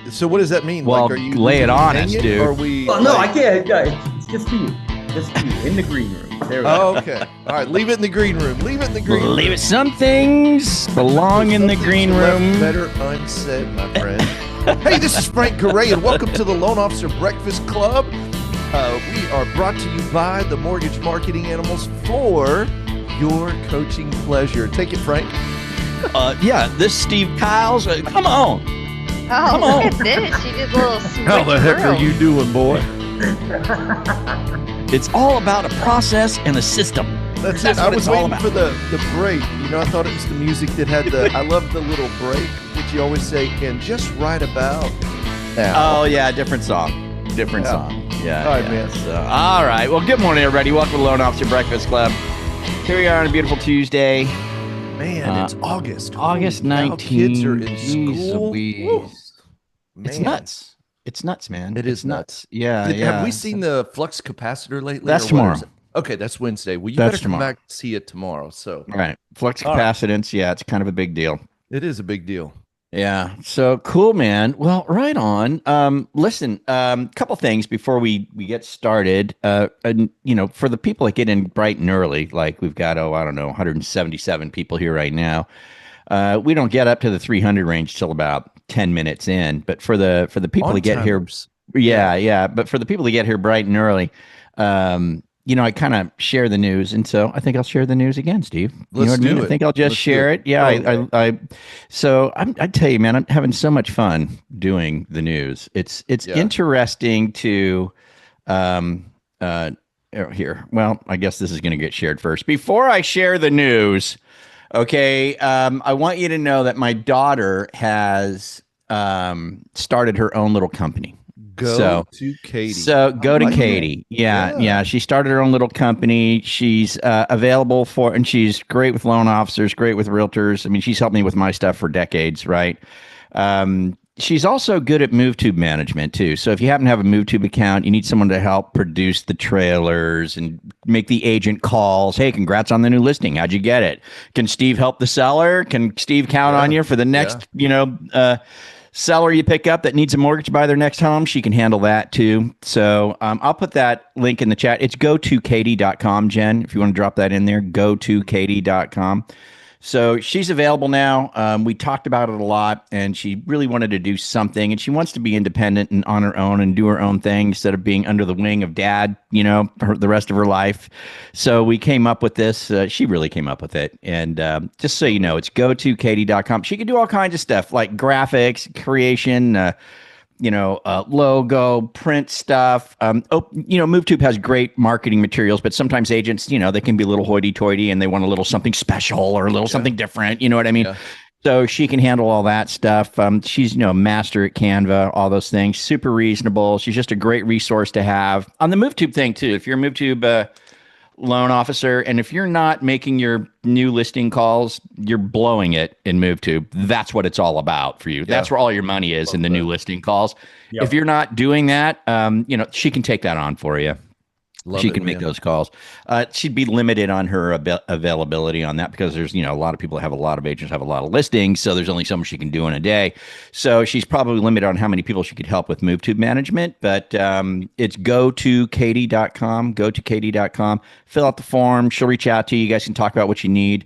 So what does that mean? Well, like, are you lay it on us, hanging, dude. Or are we? Oh, no, I can't. No, it's just for you. Just for you in the green room. There we go. Oh, okay. All right. Leave it in the green room. Leave it in the green room. Leave it. Some things belong in the Some green things are left room. better unsaid, my friend. Hey, this is Frank Correa, and welcome to the Loan Officer Breakfast Club. We are brought to you by the Mortgage Marketing Animals for your coaching pleasure. Take it, Frank. Yeah, this is Steve Kyles. Come on. Oh, Come look on. at this. She did a little switch. How the heck are you doing, boy? It's all about a process and a system. That's That's it. I what was it's all waiting about. for the break. You know, I thought it was the music that had the. I love the little break, which you always say, and just right about now. Oh, yeah, different song. Different Yeah. song. Yeah. All right, yeah. man. So, all right. Well, good morning, everybody. Welcome to the Loan Officer Breakfast Club. Here we are on a beautiful Tuesday. Man, it's August. August Holy cow, 19th. Kids are in Jeez school. Louise. Woo. It's Man. nuts. It's nuts, man. It It's is nuts. Yeah, Have yeah. we seen the flux capacitor lately? That's or what tomorrow. is it? Okay, that's Wednesday. Well, you That's better come tomorrow. back and see it tomorrow. So All right. Flux All right. capacitance. Yeah, it's kind of a big deal. it is a big deal. Yeah. So cool, man. Well, right on. Listen, couple things before we get started. And for the people that get in bright and early, like we've got, I don't know, 177 people here right now. We don't get up to the 300 range till about 10 minutes in. But for the people that get here, On-timers. yeah. But for the people that get here bright and early, I kind of share the news, and so I think I'll share the news again, Steve. You know Let's what I mean? do I it. think I'll just Let's share do it. Yeah, Okay. I tell you, man, I'm having so much fun doing the news. It's Yeah. interesting to, here. Well, I guess this is going to get shared first. Before I share the news, okay, I want you to know that my daughter has started her own little company. Go to Katie. So go to like Katie. Yeah, Yeah. yeah. She started her own little company. She's available for, and she's great with loan officers, great with realtors. I mean, she's helped me with my stuff for decades, right? She's also good at MoveTube management too. So if you happen to have a MoveTube account, you need someone to help produce the trailers and make the agent calls. Hey, congrats on the new listing. How'd you get it? Can Steve help the seller? Can Steve count on you for the next, seller you pick up that needs a mortgage to buy their next home? She can handle that too. So I'll put that link in the chat. It's go2katie.com, Jen, if you want to drop that in there, go2katie.com. So she's available now. We talked about it a lot, and she really wanted to do something, and she wants to be independent and on her own and do her own thing instead of being under the wing of dad, for the rest of her life. So we came up with this. She really came up with it. And just so you know, it's go2katie.com. She can do all kinds of stuff like graphics, creation, logo, print stuff. MoveTube has great marketing materials, but sometimes agents, they can be a little hoity-toity and they want a little something special or a little something different. You know what I mean? Yeah. So she can handle all that stuff. She's, master at Canva, all those things. Super reasonable. She's just a great resource to have on the MoveTube thing too. If you're a MoveTube loan officer, and if you're not making your new listing calls, you're blowing it in MoveTube. That's what it's all about for you. That's where all your money is in the new listing calls. Yep. If you're not doing that, she can take that on for you. She can make those calls. She'd be limited on her availability on that because there's, a lot of people that have a lot of agents have a lot of listings. So there's only so much she can do in a day. So she's probably limited on how many people she could help with MoveTube management. But it's go2katie.com, go2katie.com. Fill out the form. She'll reach out to you. You guys can talk about what you need.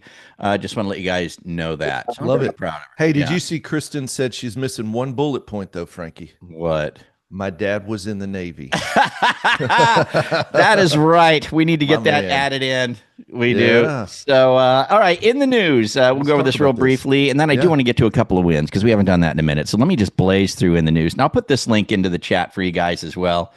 Just want to let you guys know that. So I'm Love really it. proud of her. Hey, did Yeah. you see Kristen said she's missing one bullet point though, Frankie? What? My dad was in the Navy. That is right. We need to get My that man. added in. We Yeah. do. So, all right. In the news, we'll go over talk this real about this. briefly, and then I do Yeah. want to get to a couple of wins because we haven't done that in a minute. So let me just blaze through in the news, and I'll put this link into the chat for you guys as well.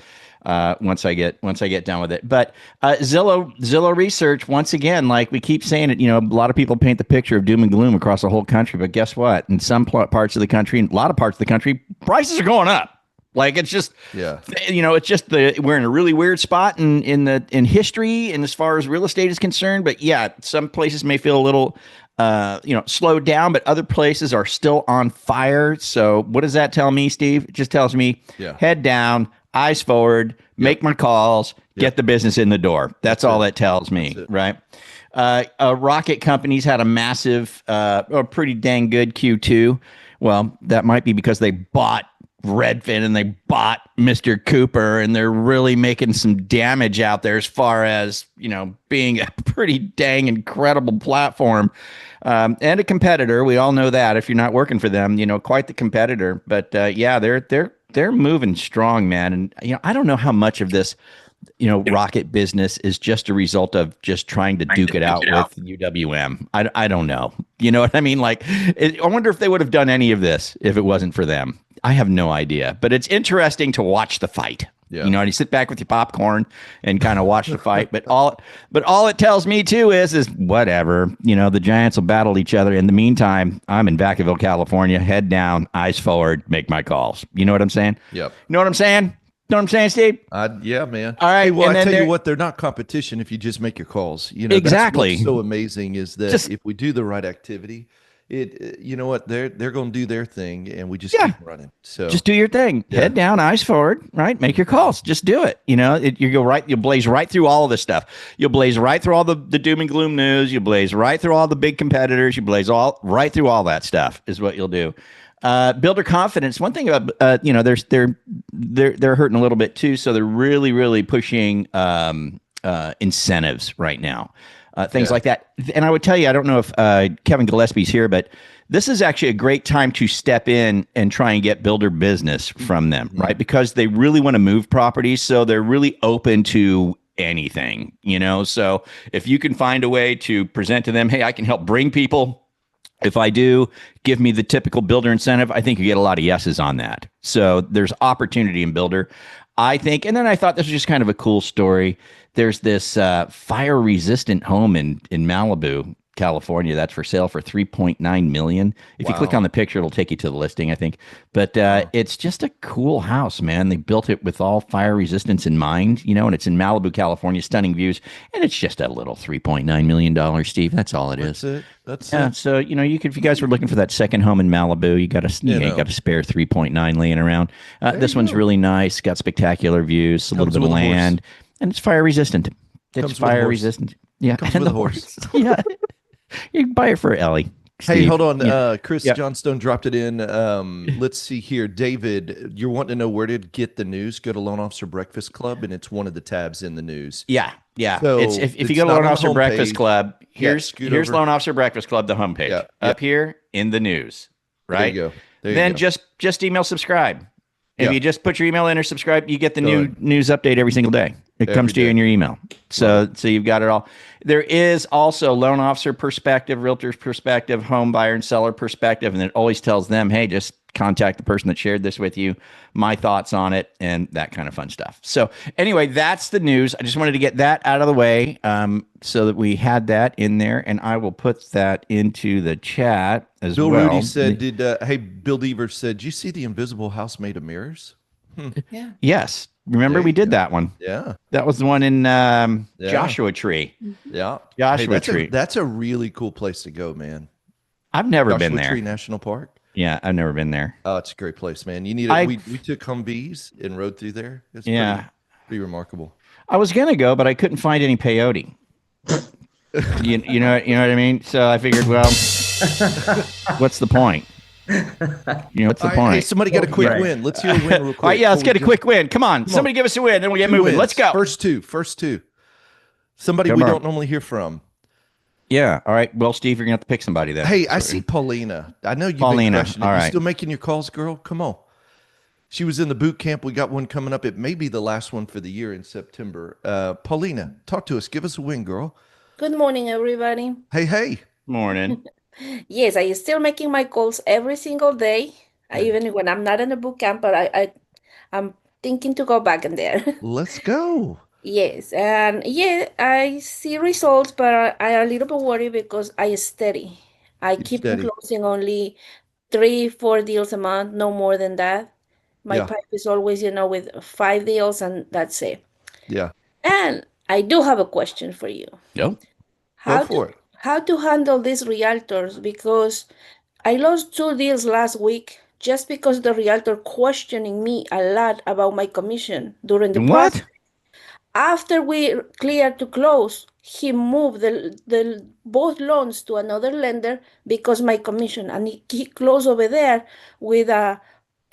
Once I get done with it, but Zillow research once again, like we keep saying it, a lot of people paint the picture of doom and gloom across the whole country, but guess what? In some parts of the country, in a lot of parts of the country, prices are going up. Like it's just, Yeah. it's just we're in a really weird spot in history and as far as real estate is concerned. But yeah, some places may feel a little, slowed down, but other places are still on fire. So what does that tell me, Steve? It just tells me head down, eyes forward, make my calls, get the business in the door. That's all that tells me, right? Rocket companies had a massive, or pretty dang good Q2. Well, that might be because they bought Redfin and they bought Mr. Cooper, and they're really making some damage out there as far as, being a pretty dang incredible platform, and a competitor. We all know that if you're not working for them, quite the competitor. But yeah, they're moving strong, man. And I don't know how much of this rocket business is just a result of just trying to duke it out with UWM. I don't know. You know what I mean? Like, I wonder if they would have done any of this if it wasn't for them. I have no idea, but it's interesting to watch the fight. Yeah. And you sit back with your popcorn and kind of watch the fight. But all it tells me too is whatever. The Giants will battle each other. In the meantime, I'm in Vacaville, California. Head down, eyes forward, make my calls. You know what I'm saying? Yep. You know what I'm saying? Know what I'm saying, Steve? Yeah, man. All right. Hey, well, and I tell you what, they're not competition if you just make your calls. Exactly. That's what's so amazing is that if we do the right activity, you know what, they're going to do their thing, and we just keep running. So just do your thing. Yeah. Head down, eyes forward. Right. Make your calls. Just do it. You go right. You'll blaze right through all of this stuff. You'll blaze right through all the doom and gloom news. You blaze right through all the big competitors. You blaze right through all that stuff is what you'll do. Builder confidence. One thing about they're hurting a little bit too, so they're really really pushing incentives right now, things like that. And I would tell you, I don't know if Kevin Gillespie's here, but this is actually a great time to step in and try and get builder business from them, right? Because they really want to move properties, so they're really open to anything, So if you can find a way to present to them, hey, I can help bring people. If I do, give me the typical builder incentive, I think you get a lot of yeses on that. So there's opportunity in builder, I think. And then I thought this was just kind of a cool story. There's this fire-resistant home in Malibu, California, that's for sale for $3.9 million. If you click on the picture, it'll take you to the listing, I think. But it's just a cool house, man. They built it with all fire resistance in mind, and it's in Malibu, California, stunning views, and it's just a little $3.9 million, Steve. That's all it is. That's it. So you could, if you guys were looking for that second home in Malibu, you got a spare 3.9 laying around. This one's really nice, got spectacular views, a little bit of land, and it's fire resistant. It's fire resistant. Yeah, Comes with a horse. Yeah. You can buy it for Ellie. Steve. Hey, hold on. Chris Johnstone dropped it in. Let's see here. David, you're wanting to know where to get the news. Go to Loan Officer Breakfast Club, and it's one of the tabs in the news. Yeah. So it's if you go to Loan Officer Breakfast Club, here's over. Loan Officer Breakfast Club, the homepage. Up here in the news, right? There you go. Then just email subscribe. If you just put your email in or subscribe, you get the news update every single day. It comes to you in your email. So you've got it all. There is also loan officer perspective, realtor's perspective, home buyer and seller perspective. And it always tells them, hey, just contact the person that shared this with you, my thoughts on it, and that kind of fun stuff. So anyway, that's the news. I just wanted to get that out of the way so that we had that in there. And I will put that into the chat as Bill well. Rudy said, Bill Deaver said, did you see the invisible house made of mirrors? Yeah. Yes. Remember we did that one. Yeah. That was the one in Joshua Tree. Yeah. Joshua Tree. That's a really cool place to go, man. I've never been there. Joshua Tree National Park. Yeah, I've never been there. Oh, it's a great place, man. You need we took Humvees and rode through there. It's pretty remarkable. I was gonna go, but I couldn't find any peyote. you know what I mean? So I figured, well, what's the point? What's the point? Hey, somebody got a quick win. Let's hear a win real quick. All right, let's get a quick win. Come on. Somebody give us a win, then we get moving. Wins. Let's go. First two. Somebody we don't normally hear from. Yeah. All right. Well, Steve, you're gonna have to pick somebody then. Hey, I see Paulina. I know you've been crushing it. You still making your calls, girl? Come on. She was in the boot camp. We got one coming up. It may be the last one for the year in September. Paulina, talk to us. Give us a win, girl. Good morning, everybody. Hey. Morning. Yes, I am still making my calls every single day, even when I'm not in a boot camp, but I'm thinking to go back in there. Let's go. Yes, and I see results, but I am a little bit worried because I steady. I keep closing only 3-4 deals a month, no more than that. My pipe is always, with 5 deals, and that's it. Yeah. And I do have a question for you. Yep. Go for it. How to handle these realtors, because I lost 2 deals last week just because the realtor questioning me a lot about my commission during the process. After we cleared to close, he moved the both loans to another lender because my commission, and he closed over there with a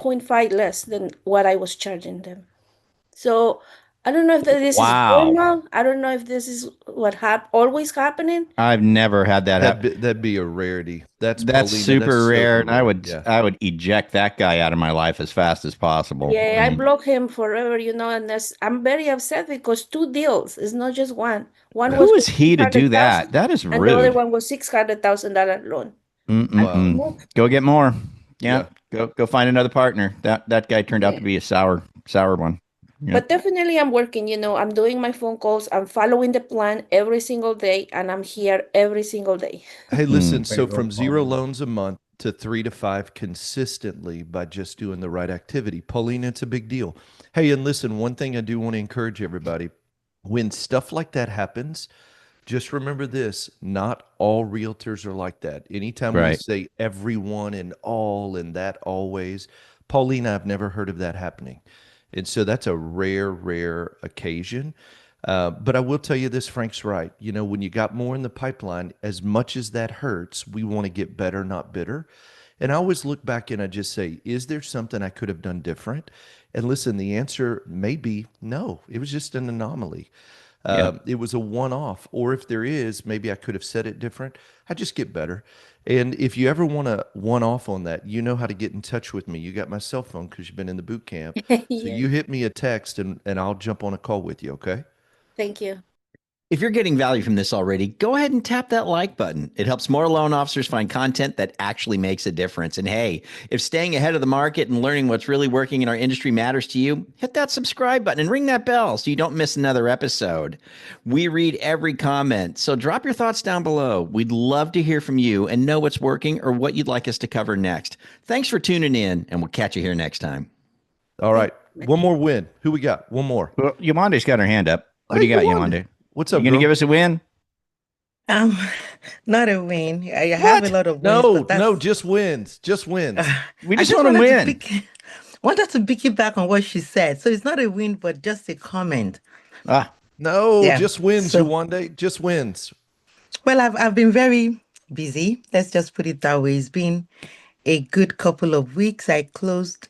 0.5 less than what I was charging them. So I don't know if this is Wow. normal. I don't know if this is what always happening. I've never had that happen. That'd be a rarity. That's That's Paulina. That's super rare, and rare. Yeah. I would eject that guy out of my life as fast as possible. Yeah, I mean, block him forever, and I'm very upset because 2 deals. It's not just one. One was who for is he to do 600,000, that? That is and the other rude. one was $600,000 loan. Mm-mm-mm. Wow. Go get more. Yeah. Yeah, go find another partner. That guy turned out to be a sour one. Yeah. But definitely I'm working, I'm doing my phone calls, I'm following the plan every single day, and I'm here every single day. Hey, listen, Way so to go, from 0 Paulina. loans a month to 3 to 5 consistently by just doing the right activity. Paulina, it's a big deal. Hey, and listen, one thing I do want to encourage everybody, when stuff like that happens, just remember this, not all realtors are like that. Anytime we Right. say everyone and all and that always, Paulina, I've never heard of that happening. And so that's a rare occasion. But I will tell you this, Frank's right. When you got more in the pipeline, as much as that hurts, we want to get better, not bitter. And I always look back and I just say, is there something I could have done different? And listen, the answer may be no. It was just an anomaly. It was a one-off. Or if there is, maybe I could have said it different. I just get better. And if you ever want to one-off on that, you know how to get in touch with me. You got my cell phone because you've been in the boot camp. So Yes. you hit me a text and I'll jump on a call with you, okay? Thank you. If you're getting value from this already, go ahead and tap that like button. It helps more loan officers find content that actually makes a difference. And hey, if staying ahead of the market and learning what's really working in our industry matters to you, hit that subscribe button and ring that bell so you don't miss another episode. We read every comment, so drop your thoughts down below. We'd love to hear from you and know what's working or what you'd like us to cover next. Thanks for tuning in, and we'll catch you here next time. All right. One more win. Who we got? One more. Well, Yolanda's got her hand up. What do you got, Yolanda? What's You up, going to girl? give us a win? Not a win. I have a lot of wins, No, but that's, no, just wins. Just wins. We I just want to win. wanted to piggyback on what she said. So it's not a win, but just a comment. No, Yeah. just wins, So- Yuwande. Just wins. Well, I've been very busy. Let's just put it that way. It's been a good couple of weeks. I closed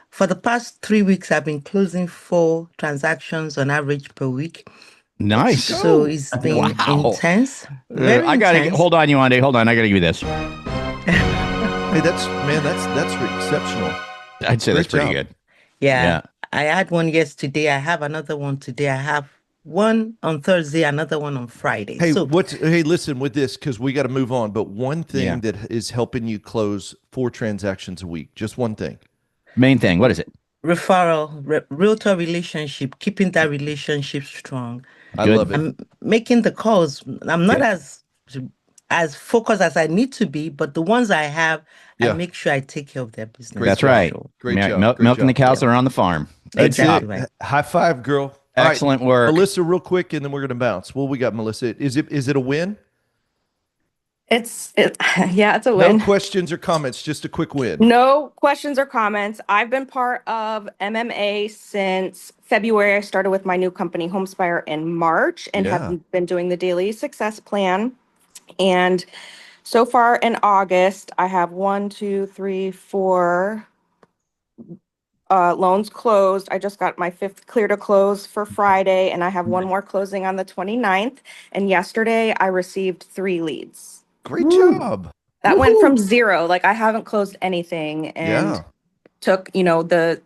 for the past 3 weeks. I've been closing 4 transactions on average per week. Nice. So it's been Wow. intense. Very I gotta intense. hold on, Yolanda. Hold on. I gotta give you this. Hey, that's exceptional. I'd say that's Great pretty job. good. Yeah. Yeah. I had one yesterday. I have another one today. I have one on Thursday, another one on Friday. Hey, So hey, listen with this because we got to move on. But one thing Yeah. that is helping you close 4 transactions a week, just one thing. Main thing. What is it? referral, realtor relationship, keeping that relationship strong. I Good. love it. I'm making the calls. I'm not Yeah. as focused as I need to be, but the ones I have, Yeah. I make sure I take care of their business. Great That's job. right. Sure. Great Yeah, job. Great milking the job. cows that are on the farm. Good Exactly job. right. High five, girl. All right, Excellent work. Melissa, real quick, and then we're gonna bounce. Well, we got Melissa. Is it a win? Yeah, it's a No win. questions or comments. Just a quick win. No questions or comments. I've been part of MMA since February. I started with my new company, Homespire, in March and Yeah. have been doing the daily success plan. And so far in August, I have 4 loans closed. I just got my 5th clear to close for Friday, and I have one more closing on the 29th. And yesterday, I received 3 leads. Great job. That went from 0. Like I haven't closed anything, and Yeah. took, the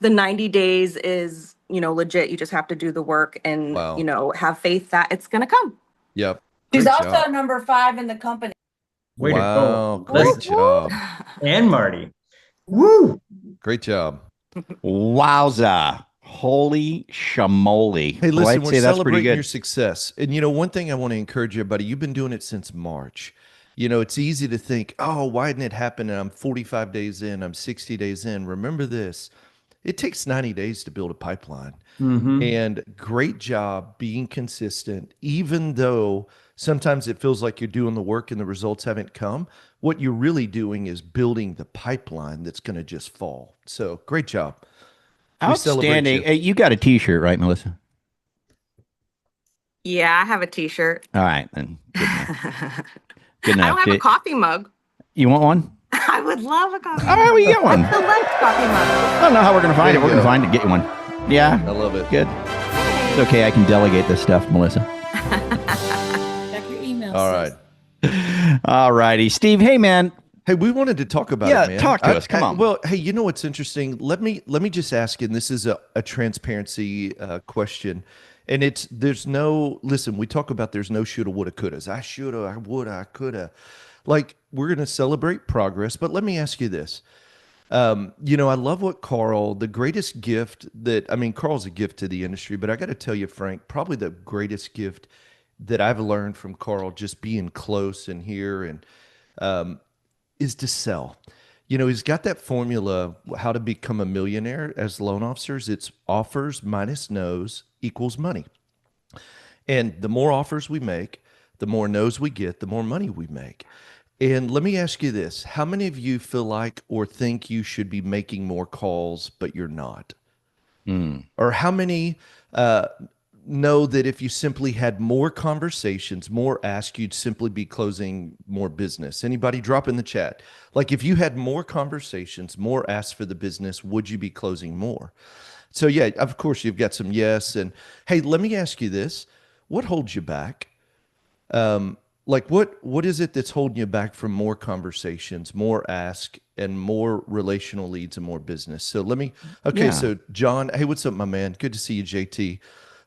90 days is, legit. You just have to do the work and, Wow. have faith that it's going to come. Yep. She's Great also job. number 5 in the company. Way to Wow. go. Great job. And Marty. Woo! Great job. Wowza. Holy shamoly. Hey, Well, listen, I'd we're say that's pretty celebrating good. your success. And one thing I want to encourage everybody, you've been doing it since March. It's easy to think, oh, why didn't it happen? And I'm 45 days in, I'm 60 days in. Remember this, it takes 90 days to build a pipeline. Mm-hmm. And great job being consistent, even though sometimes it feels like you're doing the work and the results haven't come. What you're really doing is building the pipeline that's going to just fall. So great job. We celebrate Outstanding. you. Hey, you got a t-shirt, right, Melissa? Yeah, I have a t-shirt. All right. Then. Good enough. I Good enough. don't have a coffee mug. You want one? I would love a coffee All right, mug. we get one. I collect coffee mugs. I don't know how we're going to find There it. We're you going to go. find it. Get you one. Yeah. I love it. Good. It's okay. I can delegate this stuff, Melissa. Check your email. All sis. right. All righty. Steve, hey, man. Hey, we wanted to talk about Yeah, it, man. talk to us. Come on. Well, hey, you know what's interesting? Let me just ask you, and this is a transparency question. And there's no, listen, we talk about there's no shoulda, woulda, couldas. I shoulda, I woulda, I coulda. Like, we're going to celebrate progress, but let me ask you this. I love what Carl, the greatest gift Carl's a gift to the industry, but I got to tell you, Frank, probably the greatest gift that I've learned from Carl, just being close and here and is to sell. He's got that formula, how to become a millionaire as loan officers. It's offers minus no's equals money. And the more offers we make, the more no's we get, the more money we make. And let me ask you this. How many of you feel like or think you should be making more calls, but you're not? Or how many know that if you simply had more conversations, more ask, you'd simply be closing more business? Anybody drop in the chat? Like, if you had more conversations, more asks for the business, would you be closing more? So yeah, of course you've got some yes. And hey, let me ask you this. What holds you back? What is it that's holding you back from more conversations, more ask, and more relational leads and more business? So Yeah. So John, hey, what's up, my man? Good to see you, JT.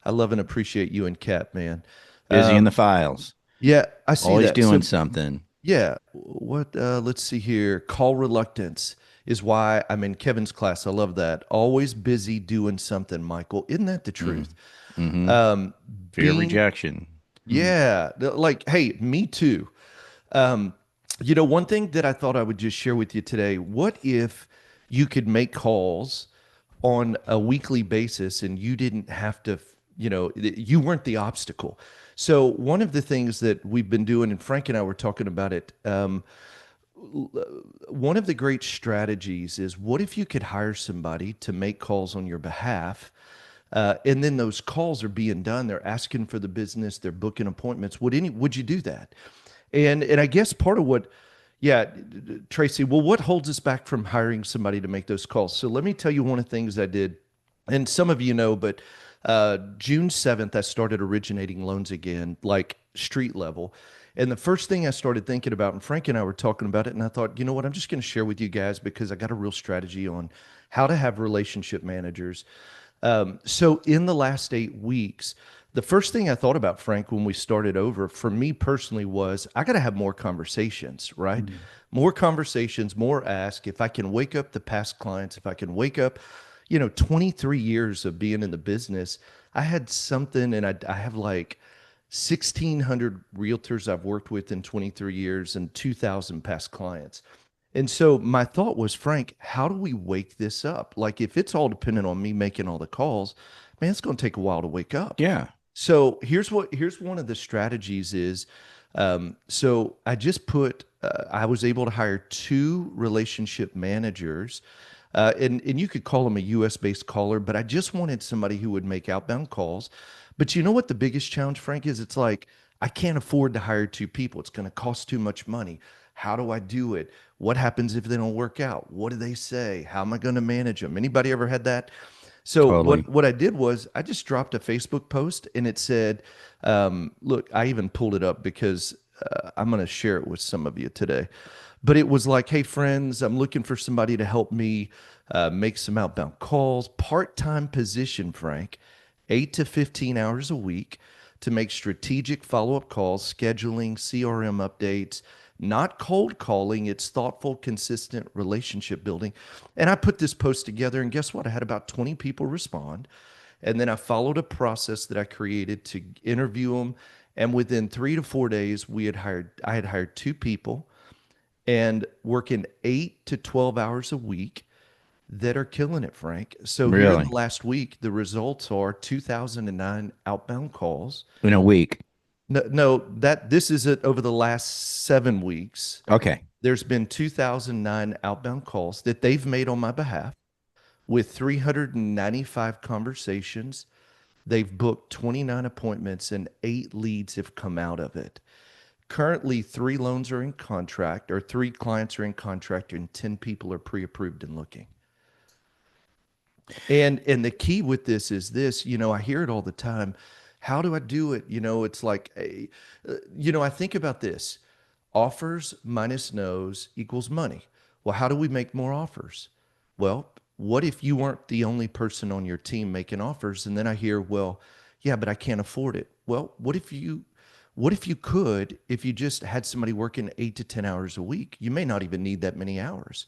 I love and appreciate you and Kat, man. Busy in the files. Yeah, I see Always that. doing So, something. yeah, let's see here. Call reluctance is why I'm in Kevin's class. I love that. Always busy doing something, Michael. Isn't that the truth? Mm-hmm. Fear of Being rejection. Yeah, like, hey, me too. One thing that I thought I would just share with you today, what if you could make calls on a weekly basis and you didn't have to, you weren't the obstacle. So one of the things that we've been doing, and Frank and I were talking about it, one of the great strategies is, what if you could hire somebody to make calls on your behalf? And then those calls are being done. They're asking for the business. They're booking appointments. Would you do that? And I guess part of what, yeah, Tracy. Well, what holds us back from hiring somebody to make those calls? So let me tell you one of the things I did, and some of you know, but June 7th, I started originating loans again, like street level. And the first thing I started thinking about, and Frank and I were talking about it, and I thought, you know what, I'm just going to share with you guys because I got a real strategy on how to have relationship managers. So in the last 8 weeks, the first thing I thought about, Frank, when we started over, for me personally, was I got to have more conversations, right? More conversations, more ask. If I can wake up the past clients, if I can wake up, 23 years of being in the business, I had something, and I have like 1,600 realtors I've worked with in 23 years and 2,000 past clients. And so my thought was, Frank, how do we wake this up? Like, if it's all dependent on me making all the calls, man, it's going to take a while to wake up. Yeah. So here's one of the strategies is, so I just I was able to hire 2 relationship managers, and you could call them a US based caller, but I just wanted somebody who would make outbound calls. But you know what the biggest challenge, Frank, is? It's like, I can't afford to hire 2 people. It's going to cost too much money. How do I do it? What happens if they don't work out? What do they say? How am I going to manage them? Anybody ever had that? So Totally. what I did was I just dropped a Facebook post, and it said, look, I even pulled it up because I'm going to share it with some of you today. But it was like, hey, friends, I'm looking for somebody to help me make some outbound calls, part-time position, Frank, 8 to 15 hours a week to make strategic follow-up calls, scheduling, CRM updates, not cold calling. It's thoughtful, consistent relationship building. And I put this post together, and guess what? I had about 20 people respond. And then I followed a process that I created to interview them. And within 3 to 4 days, I had hired 2 people and working 8 to 12 hours a week that are killing it, Frank. So here in Really? the last week, the results are 2,009 outbound calls. In a week. No, this is it over the last 7 weeks. Okay. There's been 2,009 outbound calls that they've made on my behalf with 395 conversations. They've booked 29 appointments and 8 leads have come out of it. Currently, 3 loans are in contract, or 3 clients are in contract, and 10 people are pre-approved and looking. And the key with this is this, I hear it all the time. How do I do it? It's like, I think about this. Offers minus no's equals money. Well, how do we make more offers? Well, what if you weren't the only person on your team making offers? And then I hear, well, yeah, but I can't afford it. Well, what if you could, if you just had somebody working 8 to 10 hours a week? You may not even need that many hours.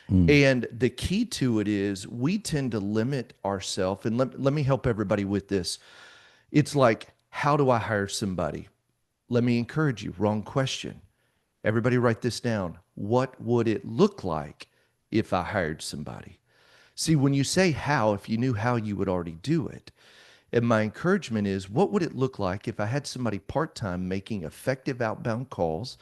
And the key to it is we tend to limit ourselves. And let me help everybody with this. It's like, how do I hire somebody? Let me encourage you. Wrong question. Everybody write this down. What would it look like if I hired somebody? See, when you say how, if you knew how, you would already do it. And my encouragement is, what would it look like if I had somebody part-time making effective outbound calls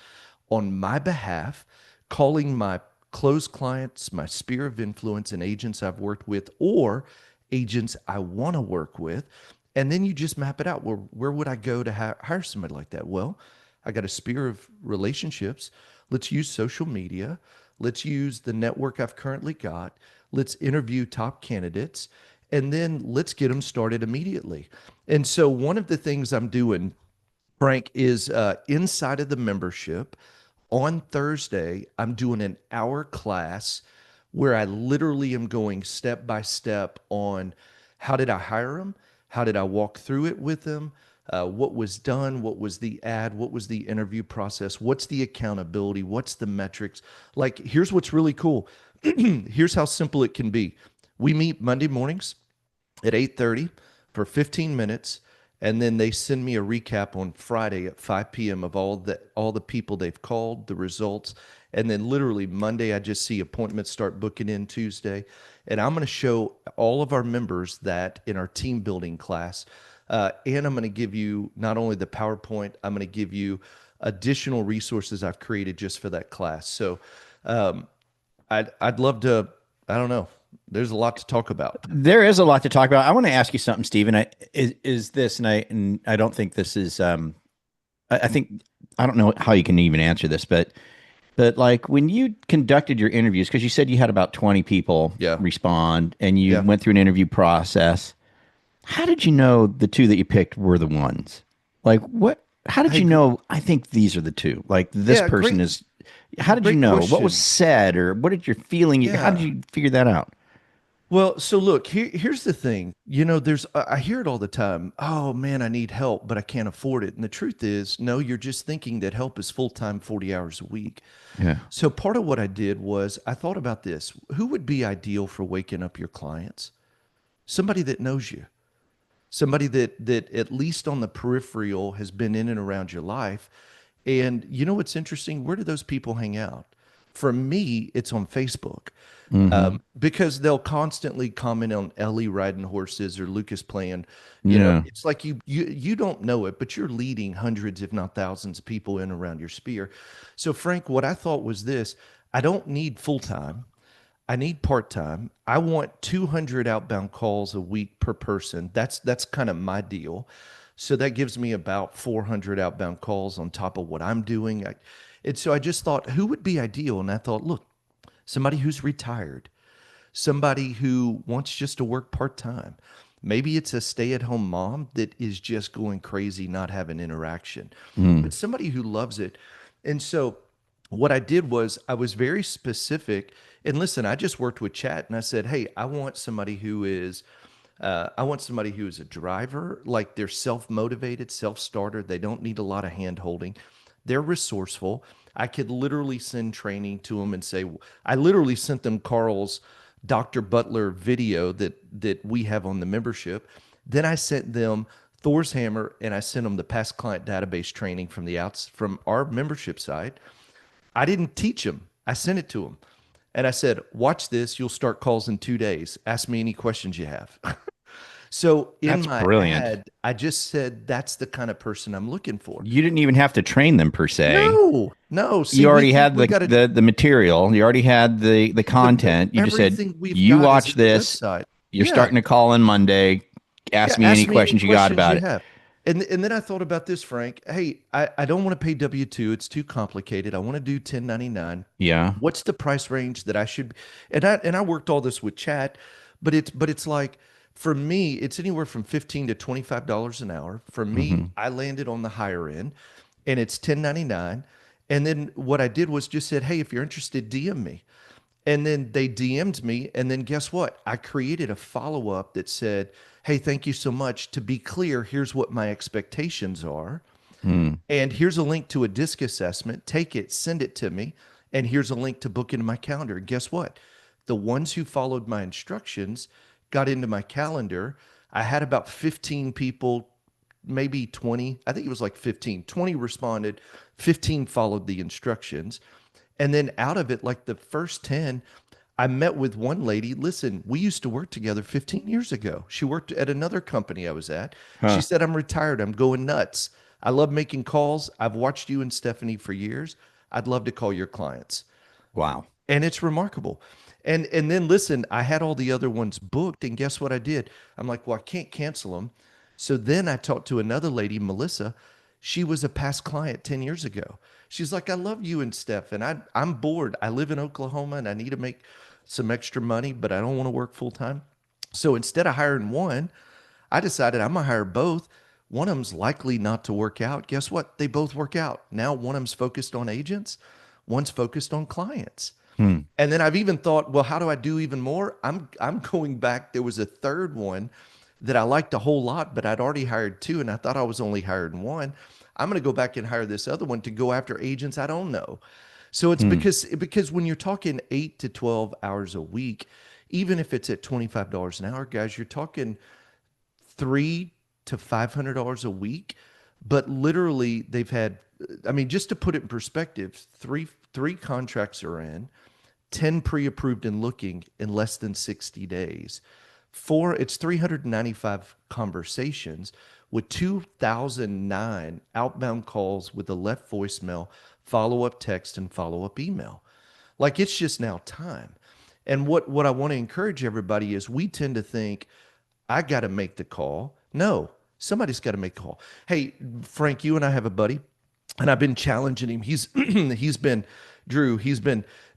on my behalf, calling my closed clients, my sphere of influence, and agents I've worked with, or agents I want to work with, and then you just map it out. Where would I go to hire somebody like that? Well, I got a sphere of relationships. Let's use social media. Let's use the network I've currently got. Let's interview top candidates, and then let's get them started immediately. And so one of the things I'm doing, Frank, is inside of the membership on Thursday, I'm doing an hour class where I literally am going step by step on how did I hire them? How did I walk through it with them? What was done? What was the ad? What was the interview process? What's the accountability? What's the metrics? Like, here's what's really cool. Here's how simple it can be. We meet Monday mornings at 8:30 for 15 minutes. And then they send me a recap on Friday at 5 p.m. of all the people they've called, the results. And then literally Monday, I just see appointments start booking in Tuesday. And I'm going to show all of our members that in our team building class. And I'm going to give you not only the PowerPoint, I'm going to give you additional resources I've created just for that class. So I'd love to, I don't know. There's a lot to talk about. There is a lot to talk about. I want to ask you something, Stephen. Is this, and I don't think this is, I think, I don't know how you can even answer this, but like when you conducted your interviews, because you said you had about 20 people respond and you went through an interview process, how did you know the 2 that you picked were the ones? Like how did you know, I think these are the 2? Like this person is, how did you know? Question. What was said, or what did your feeling? How did you figure that out? Well, so look, here's the thing. I hear it all the time. Oh man, I need help, but I can't afford it. And the truth is, no, you're just thinking that help is full-time, 40 hours a week. Yeah. So part of what I did was I thought about this. Who would be ideal for waking up your clients? Somebody that knows you. Somebody that at least on the peripheral has been in and around your life. And you know what's interesting? Where do those people hang out? For me, it's on Facebook. Because they'll constantly comment on Ellie riding horses or Lucas playing. You know, it's like you don't know it, but you're leading hundreds, if not thousands, of people in around your sphere. So, Frank, what I thought was this: I don't need full time. I need part time. I want 200 outbound calls a week per person. That's kind of my deal. So that gives me about 400 outbound calls on top of what I'm doing. And so I just thought, who would be ideal? And I thought, look, somebody who's retired, somebody who wants just to work part-time. Maybe it's a stay-at-home mom that is just going crazy, not having interaction, but somebody who loves it. And so what I did was I was very specific. And listen, I just worked with chat and I said, hey, I want somebody who is a driver, like they're self-motivated, self-starter. They don't need a lot of hand-holding. They're resourceful. I could literally send training to them and say, I literally sent them Carl's Dr. Butler video that we have on the membership. Then I sent them Thor's Hammer and I sent them the past client database training from our membership site. I didn't teach them. I sent it to them. And I said, watch this. You'll start calls in 2 days. Ask me any questions you have. So in my ad, I just said, that's the kind of person I'm looking for. You didn't even have to train them per se. No. See, you already had the material. You already had the content. You just said, you watch this. You're starting to call in Monday. Ask me any questions you got about it. And then I thought about this, Frank. Hey, I don't want to pay W-2. It's too complicated. I want to do 1099. Yeah. What's the price range that I should, and I worked all this with chat, but it's like, for me, it's anywhere from 15 to $25 an hour. For me, Hmm. I landed on the higher end, and it's 1099. And then what I did was just said, hey, if you're interested, DM me. And then they DM'd me. And then guess what? I created a follow up that said, hey, thank you so much. To be clear, here's what my expectations are. Hmm. And here's a link to a disc assessment. Take it, send it to me. And here's a link to book into my calendar. Guess what? The ones who followed my instructions got into my calendar. I had about 15 people, maybe 20. I think it was like 15. 20 responded, 15 followed the instructions. And then out of it, like the first 10, I met with one lady. Listen, we used to work together 15 years ago. She worked at another company I was at. She Huh. said, I'm retired. I'm going nuts. I love making calls. I've watched you and Stephanie for years. I'd love to call your clients. Wow. And it's remarkable. And then listen, I had all the other ones booked, and guess what I did? I'm like, well, I can't cancel them. So then I talked to another lady, Melissa. She was a past client 10 years ago. She's like, I love you and Steph, and I'm bored. I live in Oklahoma and I need to make some extra money, but I don't want to work full time. So instead of hiring one, I decided I'm gonna hire both. One of them's likely not to work out. Guess what? They both work out. Now one of them's focused on agents, one's focused on clients. Hmm. And then I've even thought, well, how do I do even more? I'm going back. There was a third one that I liked a whole lot, but I'd already hired two, and I thought I was only hiring one. I'm going to go back and hire this other one to go after agents I don't know. So it's Hmm. because when you're talking 8 to 12 hours a week, even if it's at $25 an hour, guys, you're talking $300 to $500 a week. But literally, they've had, I mean, just to put it in perspective, three contracts are in, 10 pre-approved and looking in less than 60 days. Four, it's 395 conversations with 2009 outbound calls with a left voicemail, follow-up text, and follow-up email. Like, it's just now time. And what I want to encourage everybody is, we tend to think, I got to make the call. No, somebody's got to make the call. Hey, Frank, you and I have a buddy, and I've been challenging him. He's been Drew.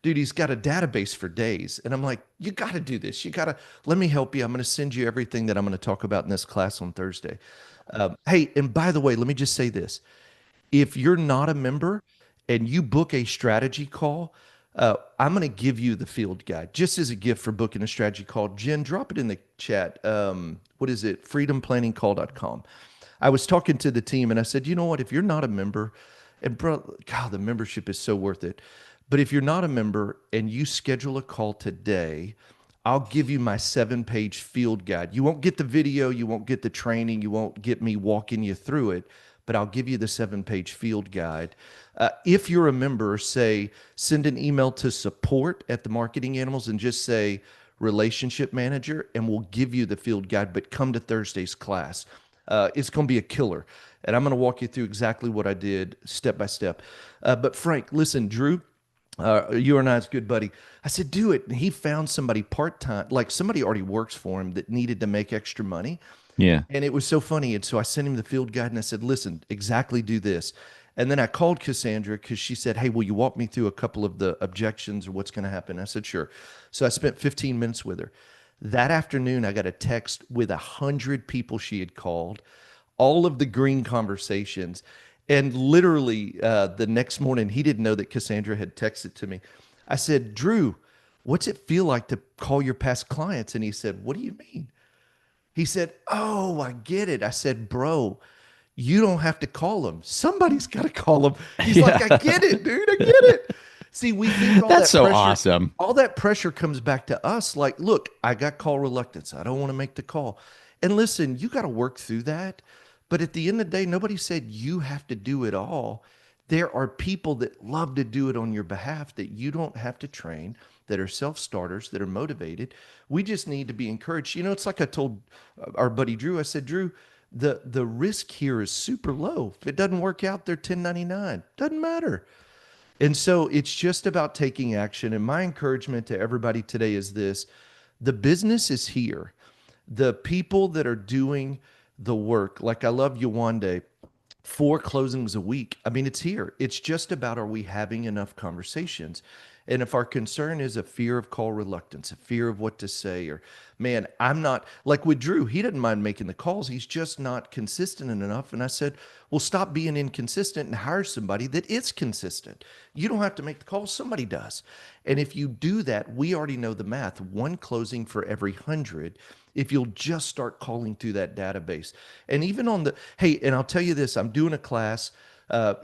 Dude. He's got a database for days, and I'm like, you got to do this. You got to let me help you. I'm going to send you everything that I'm going to talk about in this class on Thursday. Hey, and by the way, let me just say this: if you're not a member and you book a strategy call, I'm going to give you the field guide just as a gift for booking a strategy call. Jen, drop it in the chat. What is it? freedomplanningcall.com. I was talking to the team and I said, you know what? If you're not a member, and bro, God, the membership is so worth it. But if you're not a member and you schedule a call today, I'll give you my 7-page field guide. You won't get the video, you won't get the training, you won't get me walking you through it, but I'll give you the 7-page field guide. If you're a member, say, send an email to support at the Marketing Animals and just say relationship manager, and we'll give you the field guide, but come to Thursday's class. It's going to be a killer. And I'm going to walk you through exactly what I did step by step. But Frank, listen, Drew, you and I's good buddy. I said, do it. And he found somebody part-time, like somebody already works for him that needed to make extra money. Yeah. And it was so funny. And so I sent him the field guide and I said, listen, exactly do this. And then I called Cassandra because she said, hey, will you walk me through a couple of the objections or what's going to happen? I said, sure. So I spent 15 minutes with her. That afternoon, I got a text with 100 people she had called, all of the green conversations. And literally the next morning, he didn't know that Cassandra had texted to me. I said, Drew, what's it feel like to call your past clients? And he said, what do you mean? He said, oh, I get it. I said, bro, you don't have to call them. Somebody's got to call them. He's like, I get it, dude. I get it. See, we think all That's that so pressure, awesome. all that pressure comes back to us. Like, look, I got call reluctance. I don't want to make the call. And listen, you got to work through that. But at the end of the day, nobody said you have to do it all. There are people that love to do it on your behalf that you don't have to train, that are self-starters, that are motivated. We just need to be encouraged. You know, it's like I told our buddy Drew, I said, Drew, the risk here is super low. If it doesn't work out, they're 1099. Doesn't matter. And so it's just about taking action. And my encouragement to everybody today is this: the business is here. The people that are doing the work. Like I love Yawande, 4 closings a week. I mean, it's here. It's just about, are we having enough conversations? And if our concern is a fear of call reluctance, a fear of what to say, or man, I'm not like with Drew, he doesn't mind making the calls. He's just not consistent enough. And I said, well, stop being inconsistent and hire somebody that is consistent. You don't have to make the calls, somebody does. And if you do that, we already know the math, 1 closing for every 100. If you'll just start calling through that database. And even on the, hey, and I'll tell you this, I'm doing a class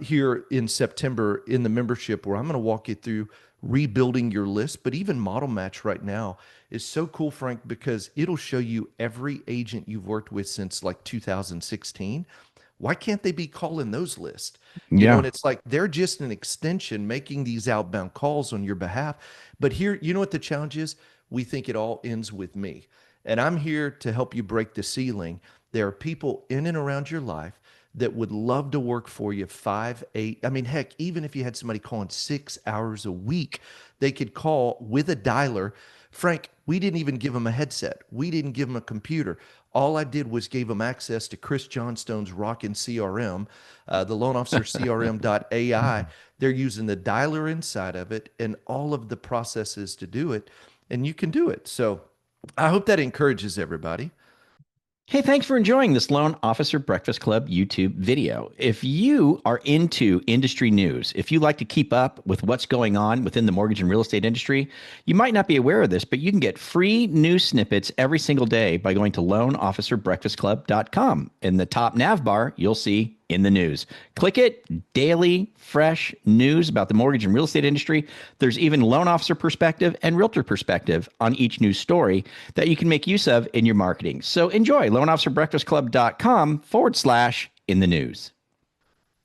here in September in the membership where I'm going to walk you through rebuilding your list. But even Model Match right now is so cool, Frank, because it'll show you every agent you've worked with since like 2016. Why can't they be calling those lists? Yeah. And it's like they're just an extension making these outbound calls on your behalf. But here, you know what the challenge is? We think it all ends with me. And I'm here to help you break the ceiling. There are people in and around your life that would love to work for you 5, 8. I mean, heck, even if you had somebody calling 6 hours a week, they could call with a dialer. Frank, we didn't even give them a headset. We didn't give them a computer. All I did was gave them access to Chris Johnstone's Rockin' CRM, the loan officer CRM.ai. They're using the dialer inside of it and all of the processes to do it, and you can do it. So I hope that encourages everybody. Hey, thanks for enjoying this Loan Officer Breakfast Club YouTube video. If you are into industry news, if you like to keep up with what's going on within the mortgage and real estate industry, you might not be aware of this, but you can get free news snippets every single day by going to loanofficerbreakfastclub.com. In the top nav bar, you'll see in the news. Click it, daily, fresh news about the mortgage and real estate industry. There's even loan officer perspective and realtor perspective on each news story that you can make use of in your marketing. So enjoy loanofficerbreakfastclub.com/in the news.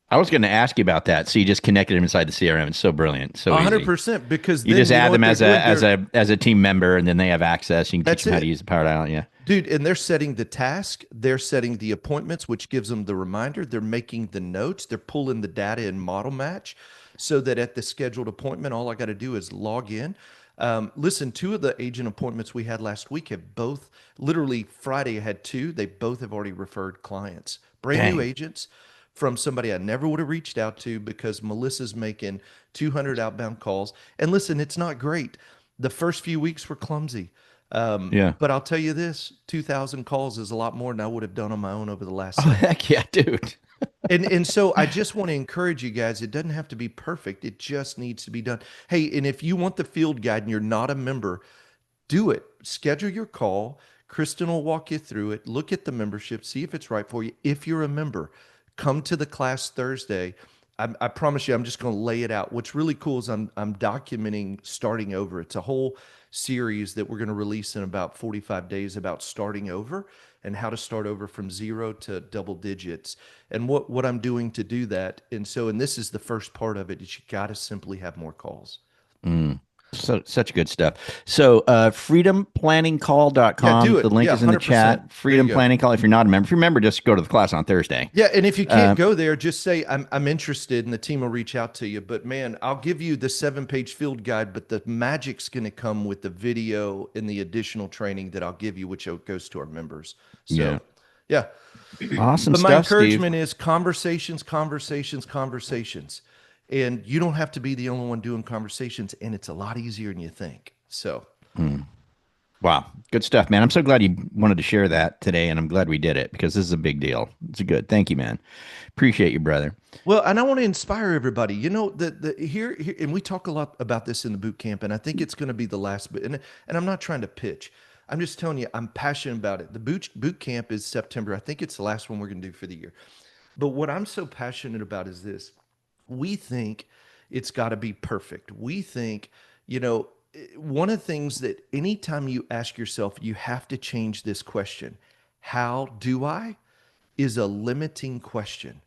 I was going to ask you about that. So you just connected them inside the CRM. It's so brilliant. So 100%, because you then just you know add what them as they're a doing? as a team member, and then they have access. You can teach That's them how it. to use the Power Dial. Yeah. Dude, and they're setting the task, they're setting the appointments, which gives them the reminder, they're making the notes, they're pulling the data in Model Match so that at the scheduled appointment, all I got to do is log in. Listen, 2 of the agent appointments we had last week have both, literally Friday I had 2, they both have already referred clients, brand new Dang. agents from somebody I never would have reached out to because Melissa's making 200 outbound calls. And listen, it's not great. The first few weeks were clumsy. Yeah. But I'll tell you this, 2,000 calls is a lot more than I would have done on my own over the last Oh, 7. heck yeah, dude. And so I just want to encourage you guys, it doesn't have to be perfect. It just needs to be done. Hey, and if you want the field guide and you're not a member, do it. Schedule your call. Kristen will walk you through it. Look at the membership, see if it's right for you. If you're a member, come to the class Thursday. I promise you, I'm just going to lay it out. What's really cool is I'm documenting starting over. It's a whole series that we're going to release in about 45 days about starting over and how to start over from 0 to double digits and what I'm doing to do that. And this is the first part of it, is you got to simply have more calls. So such good stuff. So Yeah, freedomplanningcall.com. do it. The link Yeah, is in the 100%. chat. There you Freedom go. Planning Call. If you're not a member, if you're a member, just go to the class on Thursday. Yeah, and if you can't go there, just say I'm interested, and the team will reach out to you. But man, I'll give you the 7-page field guide, but the magic's going to come with the video and the additional training that I'll give you, which goes to our members. Yeah. So, yeah. Awesome But my stuff, Steve. encouragement is conversations, conversations, conversations, and you don't have to be the only one doing conversations, and it's a lot easier than you think. So. Wow. Good stuff, man. I'm so glad you wanted to share that today, and I'm glad we did it because this is a big deal. It's good. Thank you, man. Appreciate you, brother. Well, and I want to inspire everybody. You know, here, and we talk a lot about this in the boot camp, and I think it's going to be the last bit. And I'm not trying to pitch. I'm just telling you, I'm passionate about it. The boot camp is September. I think it's the last one we're going to do for the year. But what I'm so passionate about is this. We think it's got to be perfect. We think, one of the things that anytime you ask yourself, you have to change this question. How do I? Is a limiting question.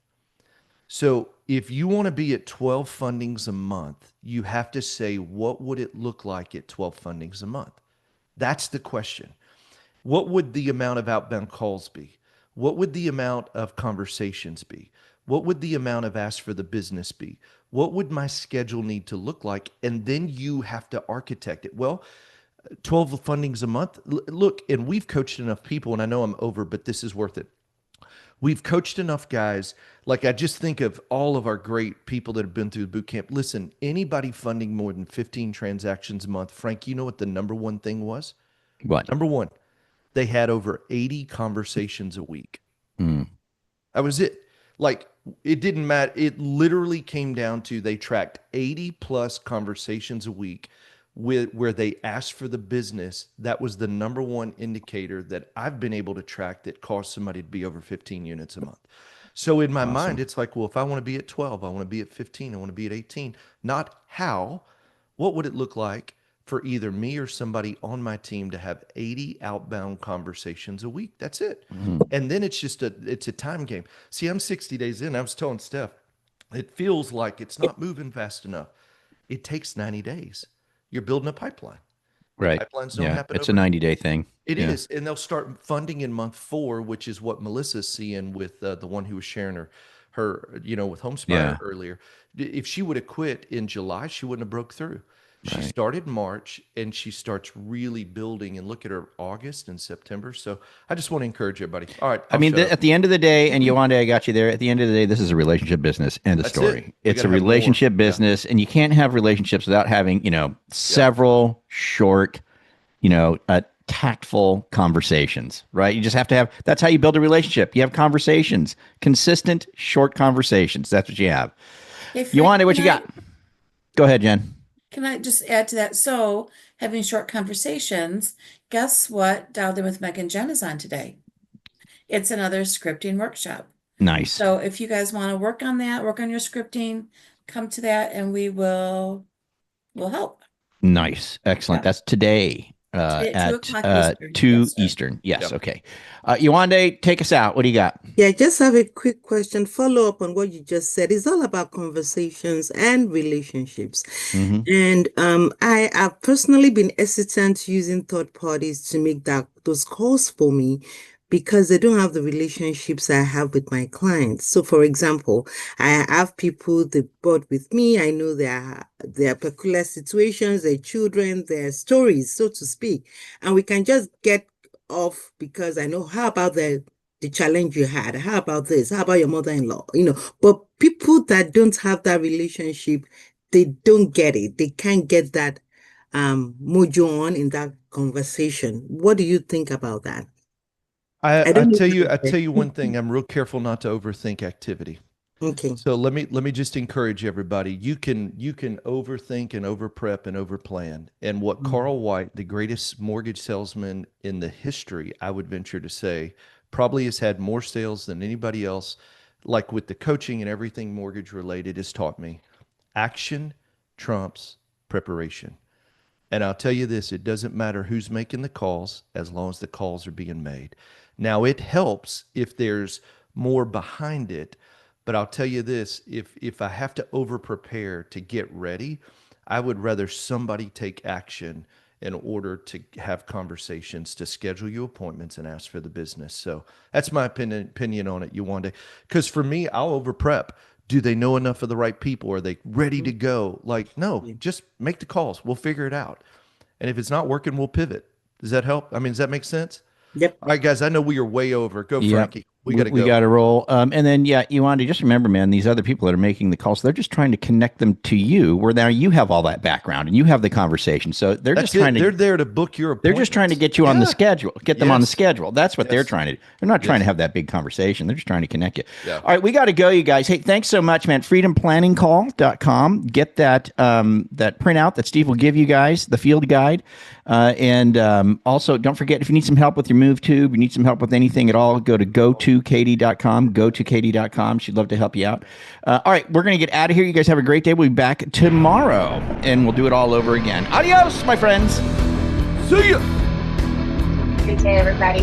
So if you want to be at 12 fundings a month, you have to say, what would it look like at 12 fundings a month? That's the question. What would the amount of outbound calls be? What would the amount of conversations be? What would the amount of ask for the business be? What would my schedule need to look like? And then you have to architect it. Well, 12 fundings a month. Look, and we've coached enough people, and I know I'm over, but this is worth it. We've coached enough guys. Like I just think of all of our great people that have been through the boot camp. Listen, anybody funding more than 15 transactions a month, Frank, you know what the number one thing was? What? Number one, they had over 80 conversations a week. Mm. That was it. Like it didn't matter. It literally came down to they tracked 80 plus conversations a week where they asked for the business. That was the number one indicator that I've been able to track that caused somebody to be over 15 units a month. So in my mind, it's like, well, if I want to be at 12, I want to be at 15, I want to be at 18, not how, what would it look like for either me or somebody on my team to have 80 outbound conversations a week? That's it. And then it's a time game. See, I'm 60 days in. I was telling Steph, it feels like it's not moving fast enough. It takes 90 days. You're building a pipeline. Right. Pipelines don't Yeah. happen It's a overnight. 90-day thing. It Yeah. is, and they'll start funding in month 4, which is what Melissa's seeing with the one who was sharing her with Homespire Yeah. earlier. If she would have quit in July, she wouldn't have broke through. She Right. started March, and she starts really building. And look at her August and September. So I just want to encourage everybody. All right, I I'll mean, shut up. at the end of the day, and Yolanda, I got you there. At the end of the day, this is a relationship business. End of That's story. it. We It's a gotta have more. relationship Yeah. business, and you can't have relationships without having, several short, tactful conversations, right? You just have to have. That's how you build a relationship. You have conversations, consistent, short conversations. That's what you have. Hey, Frank, Yolanda, what you can I- got? Go ahead, Jen. Can I just add to that? So, having short conversations, guess what? Dialed in with Meg and Jen is on today. It's another scripting workshop. Nice. So, if you guys want to work on that, work on your scripting, come to that and we'll help. Nice. Excellent. Yeah. That's today Today at 2 at o'clock Eastern. 2 Yes, sir. Eastern. Yes. Yep. Okay. Yolanda, take us out. What do you got? Yeah, I just have a quick question, follow up on what you just said. It's all about conversations and relationships. Mm-hmm. And I have personally been hesitant using third parties to make those calls for me because they don't have the relationships I have with my clients. So, for example, I have people that bought with me. I know their peculiar situations, their children, their stories, so to speak, and we can just get off because I know how about the challenge you had, how about this, how about your mother-in-law, but people that don't have that relationship, they don't get it, they can't get that mojo on in that conversation. What do you think about that? I don't know tell if you, you- I tell you one thing. I'm real careful not to overthink activity. Okay. So let me just encourage everybody. You can overthink and overprep and overplan. And what Carl White, the greatest mortgage salesman in the history, I would venture to say, probably has had more sales than anybody else, like with the coaching and everything mortgage related, has taught me. Action trumps preparation. And I'll tell you this, it doesn't matter who's making the calls as long as the calls are being made. Now, it helps if there's more behind it, but I'll tell you this, if I have to over prepare to get ready, I would rather somebody take action in order to have conversations, to schedule you appointments and ask for the business. So that's my opinion on it, Yolanda. Because for me, I'll over prep. Do they know enough of the right people? Are they ready to go? Like, no, just make the calls. We'll figure it out. And if it's not working, we'll pivot. Does that help? I mean, does that make sense? Yep. All right, guys, I know we are way over. Go, Yep. Frankie. We got to go. We got to roll. And then, Yolanda, just remember, man, these other people that are making the calls, they're just trying to connect them to you, where now you have all that background and you have the conversation. So they're That's just trying it. to. They're there to book your They're appointments. just trying to get you on the Yeah. schedule, get them on the Yes. schedule. That's what they're Yes. trying to do. They're not trying to Yes. have that big conversation. They're just trying to connect you. Yeah. All right, we got to go, you guys. Hey, thanks so much, man. freedomplanningcall.com. Get that that printout that Steve will give you guys, the field guide. And also, don't forget, if you need some help with your move tube, you need some help with anything at all, go to go2katie.com, go2katie.com. She'd love to help you out. All right, we're going to get out of here. You guys have a great day. We'll be back tomorrow, and we'll do it all over again. Adios, my friends. See ya. Good day, everybody.